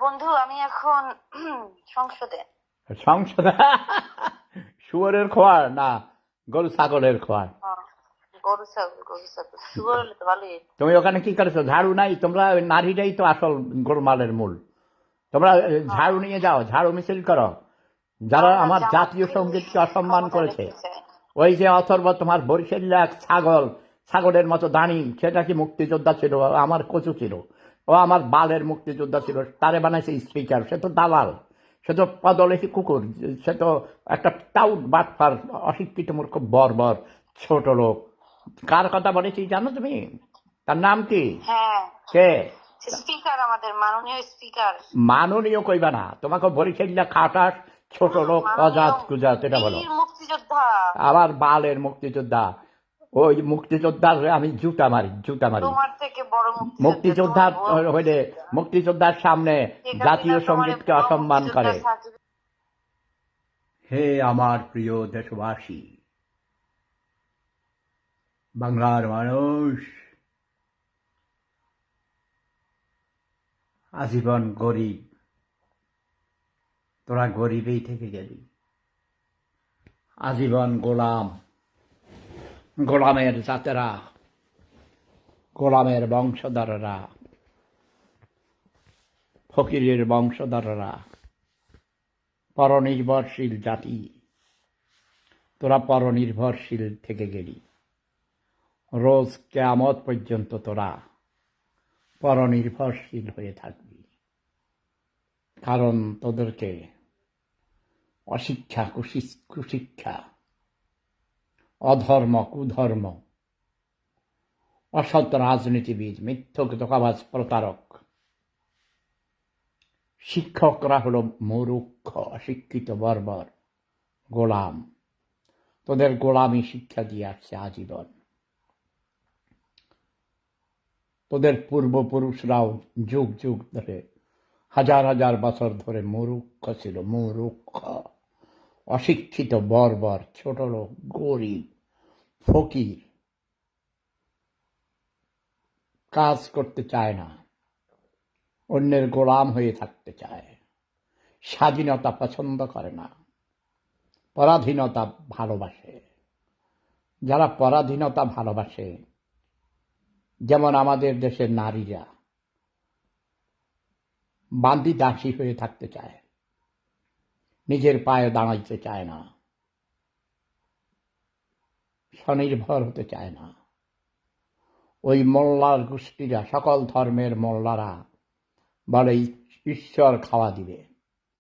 বন্ধু আমি এখন সংসদে। সংসদে? শুয়োরের খোয়ার না গরু ছাগলের খোয়ার? গরু ছাগল শুয়োর হলে তো ভালোই হতো। তুমি ওখানে কি করেছো? ঝাড়ু নাই? তোমরা ওই নারীরাই তো আসল গোলমালের মূল। তোমরা ঝাড়ু নিয়ে যাও, ঝাড়ু মিছিল করো। যারা আমরা আমার জাতীয় জামাতকে সঙ্গীতকে অসম্মান ক্ষমতায় করেছে, দেখতে চাই। ওই যে অথর্ব তোমার বরিশাল্লা এক ছাগল, ছাগলের মতো দাঁড়ি, সেটা কি মুক্তিযোদ্ধা ছিল? আমার কচু ছিল। ও আমার বালের মুক্তিযোদ্ধা ছিল, তারে বানাইছে স্পিকার। সে তো দালাল, সে তো পদলেখী কুকুর, সে তো একটা টাউট বাটফার, অশিক্ষিত মূর্খ বর্বর ছোট লোক। কার কথা বলেছি জানো তুমি? তার নাম কি? হ্যাঁ, কে? স্পিকার, আমাদের মাননীয় স্পিকার। মাননীয় কইবা না, তোমাকে বরিশাল্লা খাটাস ছোট লোক, অজাত কুজাত, এটা বলো। বীর মুক্তিযোদ্ধা। আবার বালের মুক্তিযোদ্ধা। ওই মুক্তিযোদ্ধার আমি জুতা মারি, জুতা মারি। তোমার থেকে বড় মুক্তিযোদ্ধা হইলে মুক্তিযোদ্ধার সামনে জাতীয় তোমার সঙ্গীতকে বড় অসম্মান মুক্তিযোদ্ধা করে। সাকিব। হে আমার প্রিয় দেশবাসী, বাংলার মানুষ, আজীবন গরিব, তোরা গরিবেই থেকে গেলি। আজীবন গোলাম, গোলামের জাতেরা, গোলামের বংশধররা, ফকিরের বংশধররা, পরনির্ভরশীল জাতি, তোরা পরনির্ভরশীল থেকে গেলি। রোজ কিয়ামত পর্যন্ত তোরা পরনির্ভরশীল হয়ে থাকবি। কারণ তোদেরকে অশিক্ষা, কুশিক্ষা, অধর্ম, কুধর্ম, অসৎ রাজনীতিবিদ, মিথ্যক, ধোঁকাবাজ, প্রতারক, শিক্ষকরা হলো মূর্খ, অশিক্ষিত, বর্বর, গোলাম। তোদের গোলামি শিক্ষা দিয়ে আসছে আজীবন। তোদের পূর্বপুরুষরাও যুগ যুগ ধরে, হাজার হাজার বছর ধরে মূর্খ ছিল, মূর্খ, অশিক্ষিত, বর্বর, ছোট লোক, গরিব, ফকির, কাজ করতে চায় না, অন্যের গোলাম হয়ে থাকতে চায়, স্বাধীনতা পছন্দ করে না, পরাধীনতা ভালোবাসে। যারা পরাধীনতা ভালোবাসে, যেমন আমাদের দেশের নারীরা বান্দি দাসী হয়ে থাকতে চায়, নিজের পায়ে দাঁড়াইতে চায় না, স্বনির্ভর হতে চায় না। ওই মোল্লার গোষ্ঠীরা, সকল ধর্মের মোল্লারা বলে ঈশ্বর খাওয়া দিবে।